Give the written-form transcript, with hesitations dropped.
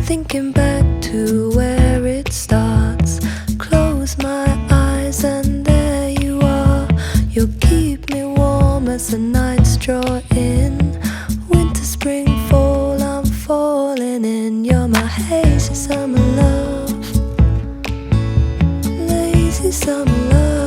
Thinking back to where it starts. Close my eyes and there you are. You'll keep me warm as the nights draw in. Winter, spring, fall, I'm falling in. You're my hazy summer love, lazy summer love.